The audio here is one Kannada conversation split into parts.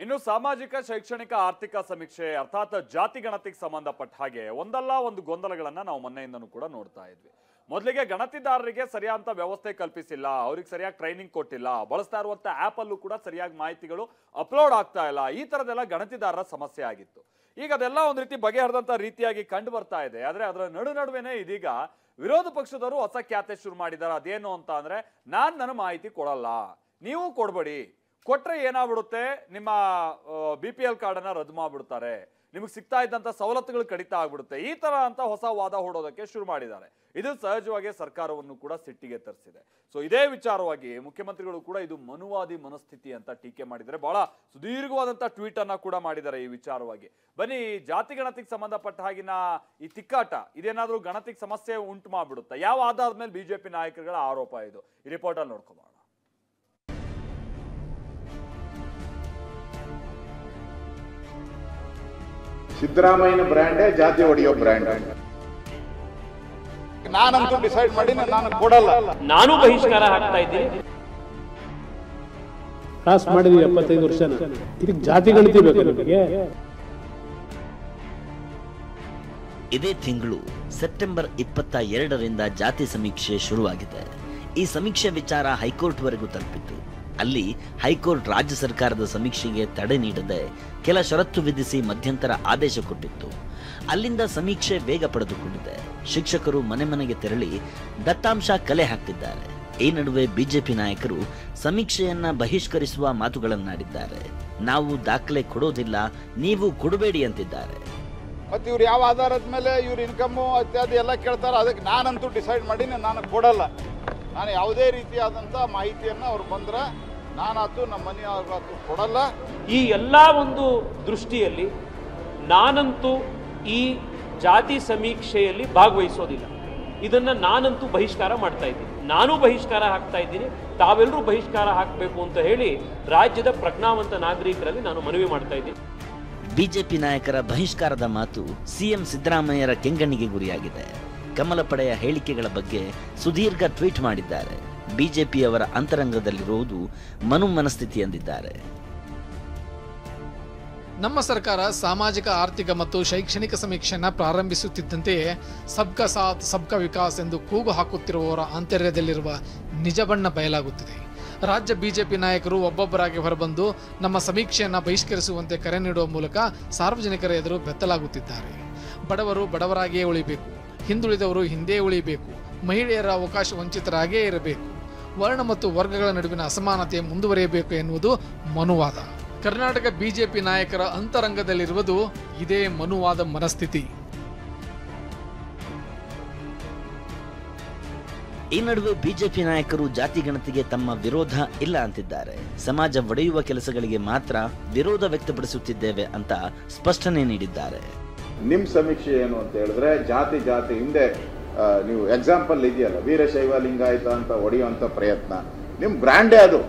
ಇನ್ನು ಸಾಮಾಜಿಕ ಶೈಕ್ಷಣಿಕ ಆರ್ಥಿಕ ಸಮೀಕ್ಷೆ ಅರ್ಥಾತ್ ಜಾತಿ ಗಣತಿಗೆ ಸಂಬಂಧಪಟ್ಟ ಹಾಗೆ ಒಂದಲ್ಲ ಒಂದು ಗೊಂದಲಗಳನ್ನ ನಾವು ಮೊನ್ನೆಯಿಂದನೂ ಕೂಡ ನೋಡ್ತಾ ಇದ್ವಿ. ಮೊದಲಿಗೆ ಗಣತಿದಾರರಿಗೆ ಸರಿಯಾದ ವ್ಯವಸ್ಥೆ ಕಲ್ಪಿಸಿಲ್ಲ, ಅವ್ರಿಗೆ ಸರಿಯಾಗಿ ಟ್ರೈನಿಂಗ್ ಕೊಟ್ಟಿಲ್ಲ, ಬಳಸ್ತಾ ಇರುವಂತ ಆಪ್ ಅಲ್ಲೂ ಕೂಡ ಸರಿಯಾಗಿ ಮಾಹಿತಿಗಳು ಅಪ್ಲೋಡ್ ಆಗ್ತಾ ಇಲ್ಲ. ಈ ತರದೆಲ್ಲ ಗಣತಿದಾರರ ಸಮಸ್ಯೆ ಆಗಿತ್ತು. ಈಗ ಅದೆಲ್ಲ ಒಂದ್ ರೀತಿ ಬಗೆಹರಿದಂತ ರೀತಿಯಾಗಿ ಕಂಡು ಬರ್ತಾ ಇದೆ. ಆದ್ರೆ ಅದರ ನಡುವೆನೇ ಇದೀಗ ವಿರೋಧ ಪಕ್ಷದವರು ಹೊಸ ಖ್ಯಾತೆ ಶುರು ಮಾಡಿದ್ದಾರೆ. ಅದೇನು ಅಂತ ಅಂದ್ರೆ ನನ್ನ ಮಾಹಿತಿ ಕೊಡಲ್ಲ, ನೀವು ಕೊಡ್ಬೇಡಿ, ಕೊಟ್ರೆ ಏನಾಗ್ಬಿಡುತ್ತೆ, ನಿಮ್ಮ BPL ಕಾರ್ಡನ್ನ ರದ್ದು ಮಾಡ್ಬಿಡ್ತಾರೆ, ನಿಮಗೆ ಸಿಗ್ತಾ ಇದ್ದಂತ ಸವಲತ್ತುಗಳು ಕಡಿತ ಆಗ್ಬಿಡುತ್ತೆ. ಈ ತರ ಅಂತ ಹೊಸ ವಾದ ಹೂಡೋದಕ್ಕೆ ಶುರು ಮಾಡಿದ್ದಾರೆ. ಇದು ಸಹಜವಾಗಿ ಸರ್ಕಾರವನ್ನು ಕೂಡ ಸಿಟ್ಟಿಗೆ ತರಿಸಿದೆ. ಸೊ ಇದೇ ವಿಚಾರವಾಗಿ ಮುಖ್ಯಮಂತ್ರಿಗಳು ಕೂಡ ಇದು ಮನುವಾದಿ ಮನಸ್ಥಿತಿ ಅಂತ ಟೀಕೆ ಮಾಡಿದ್ದಾರೆ. ಬಹಳ ಸುದೀರ್ಘವಾದಂತ ಟ್ವೀಟ್ ಅನ್ನ ಕೂಡ ಮಾಡಿದ್ದಾರೆ ಈ ವಿಚಾರವಾಗಿ. ಬನ್ನಿ, ಜಾತಿ ಗಣತಿಗೆ ಸಂಬಂಧಪಟ್ಟ ಹಾಗಿನ ಈ ತಿಕ್ಕಾಟ ಇದೇನಾದ್ರೂ ಗಣತಿಗೆ ಸಮಸ್ಯೆ ಉಂಟು ಮಾಡ್ಬಿಡುತ್ತಾ? ಯಾವ ಆಧಾರದ ಮೇಲೆ ಬಿಜೆಪಿ ನಾಯಕರುಗಳ ಆರೋಪ ಇದು? ಈ ರಿಪೋರ್ಟ್ ಅಲ್ಲಿ ನೋಡ್ಕೊಂಬೋಣ. ಸಿದ್ದರಾಮಯ್ಯನ ಬ್ರ್ಯಾಂಡೇ ಜಾತಿ ಹೊಡೆಯೋ ಬ್ರ್ಯಾಂಡ್. ನಾನಂತೂ ಡಿಸೈಡ್ ಮಾಡಿ ನಾನು ಕೊಡಲ್ಲ, ನಾನು ಬಹಿಷ್ಕಾರ ಹಾಕ್ತಾ ಇದ್ದೀನಿ. ಪಾಸ್ ಮಾಡಿದ್ವಿ 75 ವರ್ಷ. ಇದಕ್ಕೆ ಜಾತಿ ಗಣತಿ ಬೇಕು ನಮಗೆ. ಇದೇ ತಿಂಗಳು ಸೆಪ್ಟೆಂಬರ್ 22ರಿಂದ ಜಾತಿ ಸಮೀಕ್ಷೆ ಶುರುವಾಗಿದೆ. ಈ ಸಮೀಕ್ಷೆ ವಿಚಾರ ಹೈಕೋರ್ಟ್ವರೆಗೂ ತಲುಪಿತ್ತು. ಅಲ್ಲಿ ಹೈಕೋರ್ಟ್ ರಾಜ್ಯ ಸರ್ಕಾರದ ಸಮೀಕ್ಷೆಗೆ ತಡೆ ನೀಡದೆ ಕೆಲ ಷರತ್ತು ವಿಧಿಸಿ ಮಧ್ಯಂತರ ಆದೇಶ ಕೊಟ್ಟಿತ್ತು. ಅಲ್ಲಿಂದ ಸಮೀಕ್ಷೆ ವೇಗ ಪಡೆದುಕೊಂಡಿದೆ. ಶಿಕ್ಷಕರು ಮನೆ ಮನೆಗೆ ತೆರಳಿ ದತ್ತಾಂಶ ಕಲೆ ಹಾಕ್ತಿದ್ದಾರೆ. ಈ ನಡುವೆ ಬಿಜೆಪಿ ನಾಯಕರು ಸಮೀಕ್ಷೆಯನ್ನ ಬಹಿಷ್ಕರಿಸುವ ಮಾತುಗಳನ್ನಾಡಿದ್ದಾರೆ. ನಾವು ದಾಖಲೆ ಕೊಡೋದಿಲ್ಲ, ನೀವು ಕೊಡಬೇಡಿ ಅಂತಿದ್ದಾರೆ. ಮತ್ತೆ ಇವ್ರು ಯಾವ ಆಧಾರದ ಮೇಲೆ ಇವ್ರ ಇನ್ಕಮ್ಮು ಇತ್ಯಾದಿ ಎಲ್ಲ ಕೇಳ್ತಾರೆ. ಅದಕ್ಕೆ ನಾನಂತೂ ಡಿಸೈಡ್ ಮಾಡಿ ನಾನು ಕೊಡಲ್ಲ. ನಾನು ಯಾವುದೇ ರೀತಿಯಾದಂಥ ಮಾಹಿತಿಯನ್ನು ಅವ್ರು ಬಂದ್ರೆ ನಾನಾತು ನಮ್ಮ ಮನೆಯವ್ರಿಗಾತು ಕೊಡಲ್ಲ. ಈ ಎಲ್ಲ ಒಂದು ದೃಷ್ಟಿಯಲ್ಲಿ ನಾನಂತೂ ಈ ಜಾತಿ ಸಮೀಕ್ಷೆಯಲ್ಲಿ ಭಾಗವಹಿಸೋದಿಲ್ಲ. ಇದನ್ನ ನಾನಂತೂ ಬಹಿಷ್ಕಾರ ಮಾಡ್ತಾ ಇದ್ದೀನಿ. ನಾನು ಬಹಿಷ್ಕಾರ ಹಾಕ್ತಾ ಇದ್ದೀನಿ. ತಾವೆಲ್ಲರೂ ಬಹಿಷ್ಕಾರ ಹಾಕಬೇಕು ಅಂತ ಹೇಳಿ ರಾಜ್ಯದ ಪ್ರಜ್ಞಾವಂತ ನಾಗರಿಕರಲ್ಲಿ ನಾನು ಮನವಿ ಮಾಡ್ತಾ ಇದ್ದೀನಿ. ಬಿಜೆಪಿ ನಾಯಕರ ಬಹಿಷ್ಕಾರದ ಮಾತು ಸಿಎಂ ಸಿದ್ದರಾಮಯ್ಯರ ಕೆಂಗಣ್ಣಿಗೆ ಗುರಿಯಾಗಿದೆ. ಕಮಲ ಪಡೆಯ ಹೇಳಿಕೆಗಳ ಬಗ್ಗೆ ಸುದೀರ್ಘ ಟ್ವೀಟ್ ಮಾಡಿದ್ದಾರೆ. ಬಿಜೆಪಿಯವರ ಅಂತರಂಗದಲ್ಲಿರುವುದು ಮನು ಮನಸ್ಥಿತಿ ಎಂದಿದ್ದಾರೆ. ನಮ್ಮ ಸರ್ಕಾರ ಸಾಮಾಜಿಕ ಆರ್ಥಿಕ ಮತ್ತು ಶೈಕ್ಷಣಿಕ ಸಮೀಕ್ಷೆಯನ್ನು ಪ್ರಾರಂಭಿಸುತ್ತಿದ್ದಂತೆಯೇ ಸಬ್ಕಾ ಸಾಥ್ ಸಬ್ಕಾ ವಿಕಾಸ್ ಎಂದು ಕೂಗು ಹಾಕುತ್ತಿರುವವರ ಆಂತರ್ಯದಲ್ಲಿರುವ ನಿಜ ಬಣ್ಣ ಬಯಲಾಗುತ್ತಿದೆ. ರಾಜ್ಯ ಬಿಜೆಪಿ ನಾಯಕರು ಒಬ್ಬೊಬ್ಬರಾಗಿ ಹೊರಬಂದು ನಮ್ಮ ಸಮೀಕ್ಷೆಯನ್ನು ಬಹಿಷ್ಕರಿಸುವಂತೆ ಕರೆ ನೀಡುವ ಮೂಲಕ ಸಾರ್ವಜನಿಕರ ಎದುರು ಬೆತ್ತಲಾಗುತ್ತಿದ್ದಾರೆ. ಬಡವರು ಬಡವರಾಗಿಯೇ ಉಳಿಬೇಕು, ಹಿಂದುಳಿದವರು ಹಿಂದೆ ಉಳಿಬೇಕು, ಮಹಿಳೆಯರ ಅವಕಾಶ ವಂಚಿತರಾಗೇ ಇರಬೇಕು, ವರ್ಣ ಮತ್ತು ವರ್ಗಗಳ ನಡುವಿನ ಅಸಮಾನತೆ ಮುಂದುವರಿಯಬೇಕು ಎನ್ನುವುದು ಮನುವಾದ. ಕರ್ನಾಟಕ ಬಿಜೆಪಿ ನಾಯಕರ ಅಂತರಂಗದಲ್ಲಿರುವುದು ಇದೇ ಮನುವಾದ ಮನಸ್ಥಿತಿ. ಈ ನಡುವೆ ಬಿಜೆಪಿ ನಾಯಕರು ಜಾತಿ ಗಣತಿಗೆ ತಮ್ಮ ವಿರೋಧ ಇಲ್ಲ ಅಂತಿದ್ದಾರೆ. ಸಮಾಜ ಒಡೆಯುವ ಕೆಲಸಗಳಿಗೆ ಮಾತ್ರ ವಿರೋಧ ವ್ಯಕ್ತಪಡಿಸುತ್ತಿದ್ದೇವೆ ಅಂತ ಸ್ಪಷ್ಟನೆ ನೀಡಿದ್ದಾರೆ. ನಿಮ್ಮ ಸಮೀಕ್ಷೆ ಏನು ಅಂತ ಹೇಳಿದ್ರೆ ಜಾತಿ ಹಿಂದೆ ನೀವು ಎಕ್ಸಾಂಪಲ್ ಇದೆಯಲ್ಲ, ವೀರಶೈವ ಲಿಂಗಾಯತ ಅಂತ ಹೊಡೆಯುವಂಥ ಪ್ರಯತ್ನ. ನಿಮ್ಮ ಬ್ರ್ಯಾಂಡೇ ಅದು.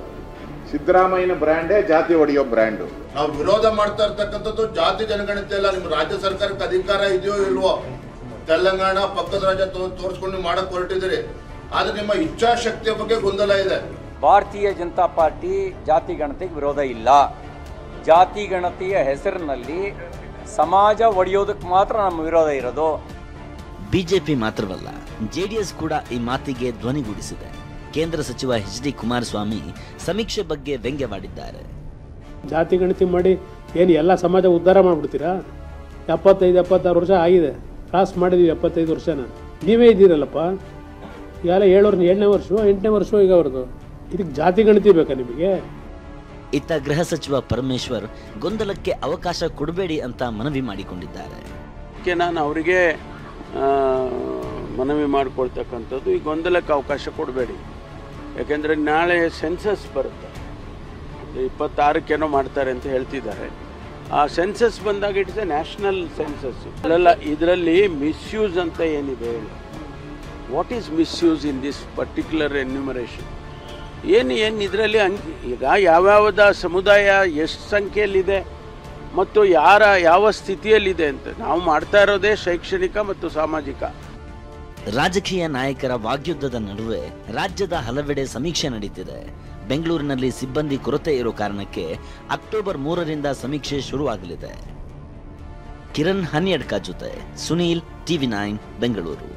ಸಿದ್ದರಾಮಯ್ಯನ ಬ್ರ್ಯಾಂಡೇ ಜಾತಿ ಹೊಡೆಯೋ ಬ್ರ್ಯಾಂಡು. ನಾವು ವಿರೋಧ ಮಾಡ್ತಾ ಇರ್ತಕ್ಕಂಥದ್ದು ಜಾತಿ ಜನಗಣತಿ ಅಲ್ಲ. ನಿಮ್ಮ ರಾಜ್ಯ ಸರ್ಕಾರಕ್ಕೆ ಅಧಿಕಾರ ಇದೆಯೋ ಇಲ್ವೋ? ತೆಲಂಗಾಣ ಪಕ್ಕದ ರಾಜ್ಯ ತೋರಿಸ್ಕೊಂಡು ಮಾಡಕ್ ಹೊರಟಿದ್ದೀರಿ. ಆದ್ರೆ ನಿಮ್ಮ ಇಚ್ಛಾಶಕ್ತಿಯ ಬಗ್ಗೆ ಗೊಂದಲ ಇದೆ. ಭಾರತೀಯ ಜನತಾ ಪಾರ್ಟಿ ಜಾತಿ ಗಣತಿಗೆ ವಿರೋಧ ಇಲ್ಲ. ಜಾತಿ ಗಣತಿಯ ಹೆಸರಿನಲ್ಲಿ ಸಮಾಜ ಒಡೆಯೋದಕ್ಕೆ ಮಾತ್ರ ನಮ್ಮ ವಿರೋಧ ಇರೋದು. ಬಿಜೆಪಿ ಮಾತ್ರವಲ್ಲ, ಜೆಡಿಎಸ್ ಕೂಡ ಈ ಮಾತಿಗೆ ಧ್ವನಿಗೂಡಿಸಿದೆ. ಕೇಂದ್ರ ಸಚಿವ HD ಕುಮಾರಸ್ವಾಮಿ ಸಮೀಕ್ಷೆ ಬಗ್ಗೆ ವ್ಯಂಗ್ಯವಾಡಿದ್ದಾರೆ. ಜಾತಿ ಗಣತಿ ಮಾಡಿ ಏನು ಎಲ್ಲ ಸಮಾಜ ಉದ್ಧಾರ ಮಾಡ್ಬಿಡ್ತೀರಾ? 75-76 ವರ್ಷ ಆಗಿದೆ, ಪಾಸ್ ಮಾಡಿದ್ವಿ 75 ವರ್ಷನ. ನೀವೇ ಇದ್ದೀರಲ್ಲಪ್ಪ, ಈಗೆಲ್ಲ 7ನೇ ವರ್ಷ 8ನೇ ವರ್ಷ ಈಗ ಅವ್ರದ್ದು. ಇದಕ್ಕೆ ಜಾತಿ ಗಣತಿ ಬೇಕಾ ನಿಮಗೆ? ಇತ್ತ ಗೃಹ ಸಚಿವ ಪರಮೇಶ್ವರ್ ಗೊಂದಲಕ್ಕೆ ಅವಕಾಶ ಕೊಡಬೇಡಿ ಅಂತ ಮನವಿ ಮಾಡಿಕೊಂಡಿದ್ದಾರೆ. ನಾನು ಅವರಿಗೆ ಮನವಿ ಮಾಡಿಕೊಳ್ತಕ್ಕಂಥದ್ದು, ಈ ಗೊಂದಲಕ್ಕೆ ಅವಕಾಶ ಕೊಡಬೇಡಿ. ಯಾಕೆಂದರೆ ನಾಳೆ ಸೆನ್ಸಸ್ ಬರುತ್ತೆ, 26ಕ್ಕೇನೋ ಮಾಡ್ತಾರೆ ಅಂತ ಹೇಳ್ತಿದ್ದಾರೆ. ಆ ಸೆನ್ಸಸ್ ಬಂದಾಗ ಇಟ್ಸ್ ಎ ನ್ಯಾಷನಲ್ ಸೆನ್ಸಸ್. ಅಲ್ಲ, ಇದರಲ್ಲಿ ಮಿಸ್ಯೂಸ್ ಅಂತ ಏನಿದೆ ಹೇಳಿ. What is misuse in this particular enumeration? ಏನು ಇದರಲ್ಲಿ ಈಗ ಯಾವ್ಯಾವುದ ಸಮುದಾಯ ಎಷ್ಟು ಸಂಖ್ಯೆಯಲ್ಲಿದೆ ಮತ್ತು ಯಾವ ಸ್ಥಿತಿಯಲ್ಲಿದೆ ಅಂತ ನಾವು ಮಾಡ್ತಾ ಇರೋದೇ ಶೈಕ್ಷಣಿಕ ಮತ್ತು ಸಾಮಾಜಿಕ. ರಾಜಕೀಯ ನಾಯಕರ ವಾಗ್ಯುದ್ಧದ ನಡುವೆ ರಾಜ್ಯದ ಹಲವೆಡೆ ಸಮೀಕ್ಷೆ ನಡೀತಿದೆ. ಬೆಂಗಳೂರಿನಲ್ಲಿ ಸಿಬ್ಬಂದಿ ಕೊರತೆ ಇರೋ ಕಾರಣಕ್ಕೆ ಅಕ್ಟೋಬರ್ 3ರಿಂದ ಸಮೀಕ್ಷೆ ಶುರುವಾಗಲಿದೆ. ಕಿರಣ್ ಹನಿಯಡ್ಕ ಜೊತೆ ಸುನೀಲ್, TV9 ಬೆಂಗಳೂರು.